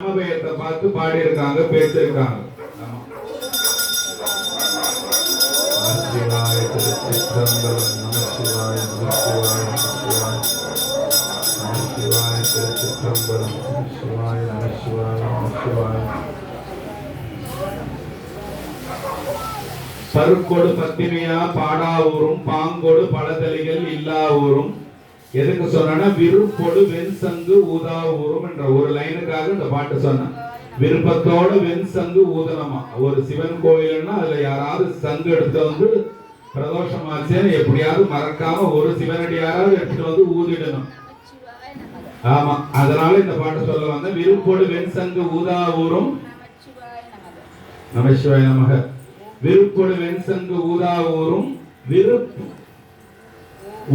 நாமபயத்தை பார்த்து பாடி இருக்காங்க, பேசியிருக்காங்க. நமசிவாய திருச்சிற்றம்பலம், நமசிவாய நமசிவாய நமசிவாய நமசிவாய திருச்சிற்றம்பலம், நமசிவாய நமசிவாய நமசிவாய. பருக்கொடு பத்தினியா பாடா ஊரும், பாங்கொடு பலதலிகள் இல்லா ஊரும். எதுக்கு சொன்னா, விருப்போடு வெண் சங்கு ஊதா ஊரும் என்ற ஒரு லைனுக்காக இந்த பாட்டு சொன்ன. விருப்பத்தோட வெண் சங்கு ஊதனமா. ஒரு சிவன் கோயில்னா அதுல யாராவது சங்கு எடுத்து வந்து பிரதோஷமாச்சேன்னு எப்படியாவது மறக்காம ஒரு சிவனடியாராவது எடுத்துட்டு வந்து ஊதிடணும். ஆமா, அதனால இந்த பாட்டு சொல்ல வந்த. விருப்போடு வெண் சங்கு ஊதா ஊரும், நமசிவாய நமக. விருப்போடு வெண் சங்கு ஊதா ஊரும், விருப்பு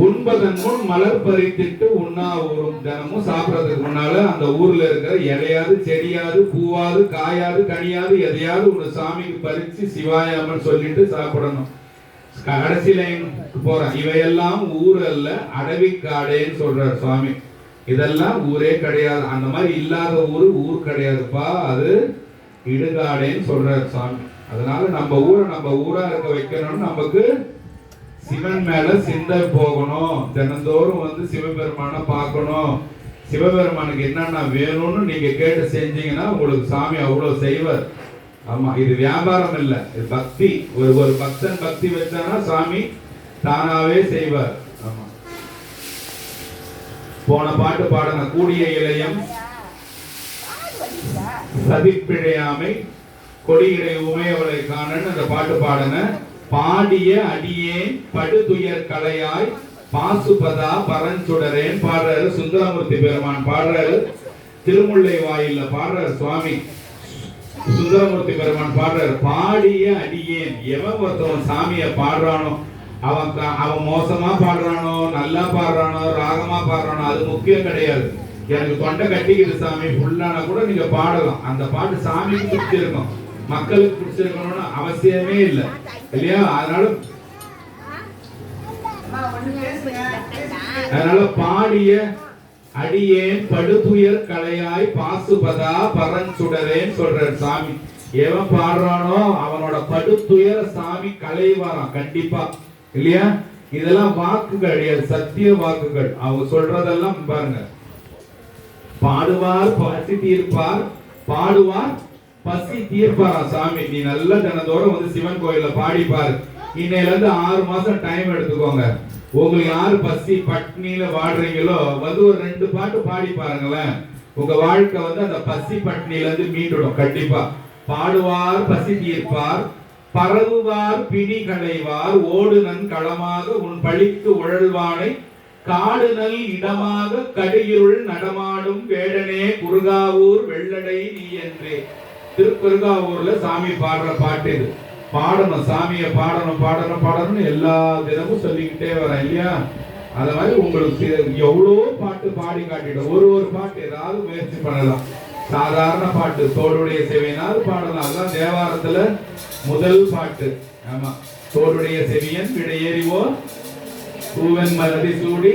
உண்பதன் முன் மலர் பறித்திட்டு உண்ணா ஊரும். தினமும் சாப்பிடறதுக்கு முன்னால அந்த ஊர்ல இருக்கிற இலையாது, செடியாது, பூவாது, காயாது, கனியாது எதையாவது ஒண்ணு சாமிக்கு பறிச்சு சிவாயாமல் சொல்லிட்டு சாப்பிடணும். கடைசி லைன் போறேன். இவையெல்லாம் ஊர் அல்ல, அடவிக்காடேன்னு சொல்றார் சுவாமி. இதெல்லாம் ஊரே கிடையாது. அந்த மாதிரி இல்லாத ஊரு ஊர் கிடையாதுப்பா, அது இடுகாடேன்னு சொல்றார் சுவாமி. அதனால நம்ம ஊரை நம்ம ஊரா இருக்க வைக்கணும்னு நமக்கு சிவன் மேல சிந்தை போகணும். தினந்தோறும் வந்து சிவபெருமான பார்க்கணும். சிவபெருமானுக்கு என்னென்ன வேணும்னு நீங்க கேட்டு செஞ்சீங்கன்னா உங்களுக்கு சாமி அவ்வளவு செய்வார். ஆமா, இது வியாபாரம் இல்ல, இது பக்தி. ஒரு பக்தன் பக்தி வச்சானா சாமி தானாவே செய்வார். ஆமா, போன பாட்டு பாடுங்க. கூடிய இளையம் சதிப்பிழையாமை கொடியிடை உமையவளை காணன்னு அந்த பாட்டு பாடுங்க. பாடிய அடியேன் படுதுயர் கலையாய் பாசுபதா பரஞ்சுடரேன் பாடுறாரு சுந்தரமூர்த்தி பெருமான். பாடுறாரு திருமுல்லை வாயில பாடுறாரு சுவாமி சுந்தரமூர்த்தி பெருமான். பாடுறாரு பாடிய அடியேன். எவன் ஒருத்தவன் சாமிய பாடுறானோ, அவன் மோசமா பாடுறானோ, நல்லா பாடுறானோ, ராகமா பாடுறானோ, அது முக்கியம் கிடையாது. எனக்கு தொண்டை கட்டிக்குது சாமி ஃபுல்லானா கூட நீங்க பாடலாம். அந்த பாட்டு சாமிக்கு பிடிச்சிருக்கும், மக்களுக்கு பிடிச்சிருக்கணும்னு அவசியமே இல்லை, இல்லையா? அதனால பாடிய அடியேன் படுதுயர் கலையாய் பாசுபதா பரஞ்சுடரேன்னு சொல்றார் சாமி. எவன் பாடுறானோ அவனோட படுதுயர சாமி கலைவாராம் கண்டிப்பா, இல்லையா? இதெல்லாம் வாக்குகள் கிடையாது, சத்திய வாக்குகள். அவங்க சொல்றதெல்லாம் பாருங்க. பாடுவார் பசி தீர்ப்பார், பாடுவார் பசி தீர்ப்பாரா சாமி. நீ நல்ல தினத்தோறும் வந்து சிவன் கோயில்ல பாடிப்பாரு. இன்னையில இருந்து 6 மாசம் டைம் எடுத்துக்கோங்க. உங்களுக்கு யாரு பசி பட்னியில வாடுறீங்களோ வந்து ஒரு 2 பாட்டு பாடி பாருங்களேன். உங்க வாழ்க்கை வந்து அந்த பசி பட்னியில இருந்து மீண்டுடும் கண்டிப்பா. பாடுவார் பசி தீர்ப்பார், பரவுவார் பிணி களைவார், ஓடுநன் களமாக உன் பழிக்கு உழல்வானை, காடுநல் இடமாக கடுகிருள் நடமாடும் வேடனே குருகாவூர் வெள்ளடை நீ என்றே. திருக்குறுகாவூர்ல சாமி பாடுற பாட்டு இது. பாடணும், சாமியை பாடணும் பாடணும் பாடணும்னு எல்லா தினமும் சொல்லிக்கிட்டே வரேன், இல்லையா? அத மாதிரி உங்களுக்கு எவ்வளோ பாட்டு பாடி காட்டிடும். ஒரு பாட்டு ஏதாவது முயற்சி பண்ணலாம். சாதாரண பாட்டு தோடுடைய செவியனாவது பாடலாம். அதுதான் தேவாரத்துல முதல் பாட்டு. ஆமா, தோடுடைய செவியன் விடையேறிவோ தூவன் மலடி சூடி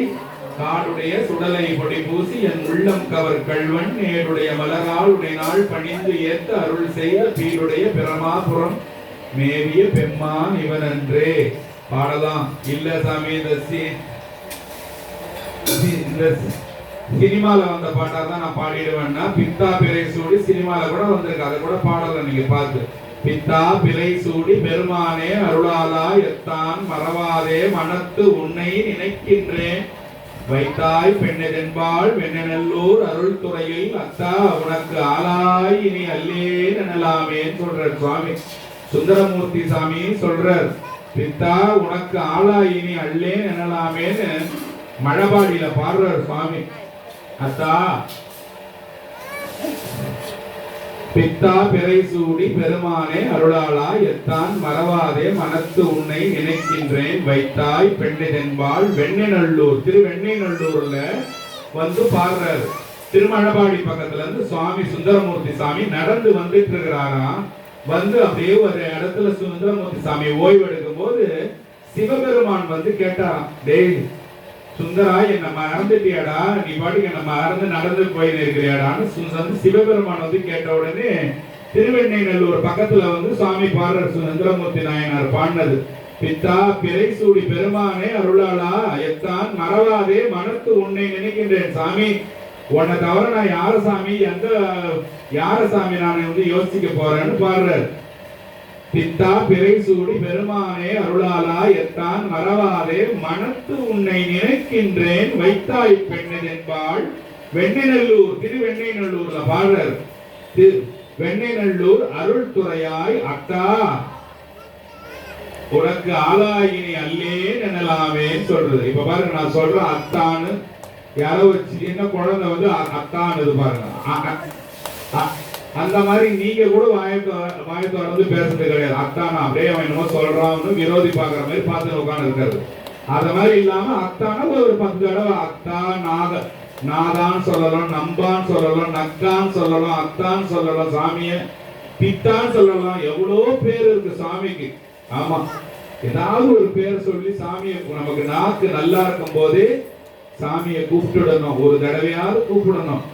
காடுடைய சுடலை பொடி பூசி என் உள்ளம் கவர் கல்வன் நேருடைய மலரால் உடைநாள் பணிந்து ஏத்த அருள் செய்த பீருடைய பிரமாபுரம் மேவிய பெம்மான் இவன் அன்றே. பாடலாம். இல்ல சாமி, இந்த சினிமால வந்த பாட்டா தான் நான் பாடிடுவேன்னா, பித்தா பிறை சூடி சினிமால கூட வந்திருக்கு, அதை கூட பாடலாம் நீங்க பார்த்து. பித்தா பிறை சூடி பெருமானே அருளாலா எத்தான் மறவாதே மனத்து உன்னை நினைக்கின்றேன், வைத்தாய் பெண்ணெதென்பாள் வெண்ணநல்லூர் அருள் துறையில் அத்தா உனக்கு ஆளாய் இனி அல்லேன் எனலாமேன்னு சொல்றார் சுவாமி சுந்தரமூர்த்தி சாமி. சொல்றார், பித்தா உனக்கு ஆளாய் இனி அல்லேன் எனலாமேன்னு மழபாடியில பாடுறார் சுவாமி. அத்தா பித்தா பிறை சூடி பெருமானே அருளாளா எத்தான் மறவாதே மனத்து உன்னை நினைக்கின்றேன், வைத்தாய் பெண்ணெதென்பாள் வெண்ணநல்லூர். திருவெண்ணநல்லூர்ல வந்து பாடுறாரு. திருமழபாடி பக்கத்துல இருந்து சுவாமி சுந்தரமூர்த்தி சாமி நடந்து வந்துட்டு இருக்கிறாராம். வந்து அப்படியே ஒரு இடத்துல சுந்தரமூர்த்தி சாமி ஓய்வு எடுக்கும் போது சிவபெருமான் வந்து கேட்டாராம், டேய் சுந்தரா என்ன மறந்துட்டியாடா, நீ பாட்டுக்கு என்ன மறந்து நடந்து போயின்னு இருக்கிறியாடான்னு சிவபெருமான் வந்து கேட்ட உடனே திருவெண்ணைநல்லூர் பக்கத்துல வந்து சுவாமி பாடுறார். சுந்தரமூர்த்தி நாயனார் பாடினது. பித்தா பிறை சூடி பெருமானே அருளாளா எத்தான் மறவாதே மனத்து உன்னை நினைக்கின்றேன். சாமி, உன்னை தவிர நான் யார சாமி, யார சாமி நான் வந்து யோசிக்க போறேன்னு பாடுறார். பித்தா பிறை சூடி பெருமானே அருளாளா எத்தான் மறவாதே மனத்து உன்னை நினைக்கின்றேன் வைத்தாய் பெண்ணென்பாள். வெண்ணெய்நல்லூர் திருவெண்ணெய்நல்லூர்ல பாடுறார். வெண்ணெய்நல்லூர் அருள் துறையாய் அக்கா உனக்கு ஆளாயினி அல்லே எனலாமே சொல்றது. இப்ப பாருங்க, நான் சொல்றேன் அத்தான்னு, யாரோ ஒரு சின்ன குழந்தை வந்து அத்தான்னு பாருங்க. அந்த மாதிரி நீங்க கூட வாயத்தை வந்து பேசுறது கிடையாது. அத்தானா அப்படியே அவன் என்னமோ சொல்றான்னு விரோதி பாக்குற மாதிரி பார்த்து உட்காந்து இருக்காரு. அது மாதிரி இல்லாம அத்தானா ஒரு 10 தடவை அத்தா நாதான்னு சொல்லலாம், நம்பான்னு சொல்லலாம், நக்கான்னு சொல்லலாம், அத்தான்னு சொல்லலாம், சாமிய பித்தான்னு சொல்லலாம். எவ்வளவு பேர் இருக்கு சாமிக்கு. ஆமா, ஏதாவது ஒரு பேர் சொல்லி சாமியை, நமக்கு நாக்கு நல்லா இருக்கும் போதே சாமியை கூப்பிட்டுடணும். ஒரு தடவையாவது கூப்பிடணும்.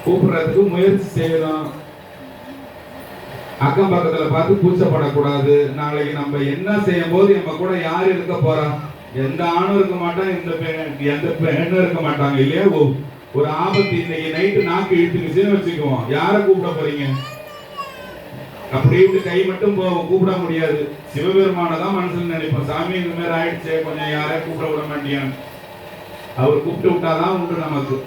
கூப்பிடுறதுக்கு முயற்சி செய்யணும். அக்கம் பக்கத்துல பார்த்து கூச்சப்படக்கூடாது. நாளைக்கு நம்ம என்ன செய்யும் போது நம்ம கூட யார் இருக்க போறா? எந்த ஆணும் இருக்க மாட்டான், எந்த பெண்ணும் இருக்க மாட்டாங்க இல்லையா? ஒரு ஆபத்து இன்னைக்கு நைட்டு நாக்கு இழுத்துக்குச்சுன்னு வச்சுக்குவோம், யாரை கூப்பிட போறீங்க? அப்படியே கை மட்டும் கூப்பிட முடியாது. சிவபெருமானதான் மனசுல நினைப்போம், சாமி இந்த மாதிரி ஆயிடுச்சு, கொஞ்சம் யாரையும் கூப்பிட விட மாட்டியான்னு. அவர் கூப்பிட்டு விட்டாதான் உண்டு நமக்கு.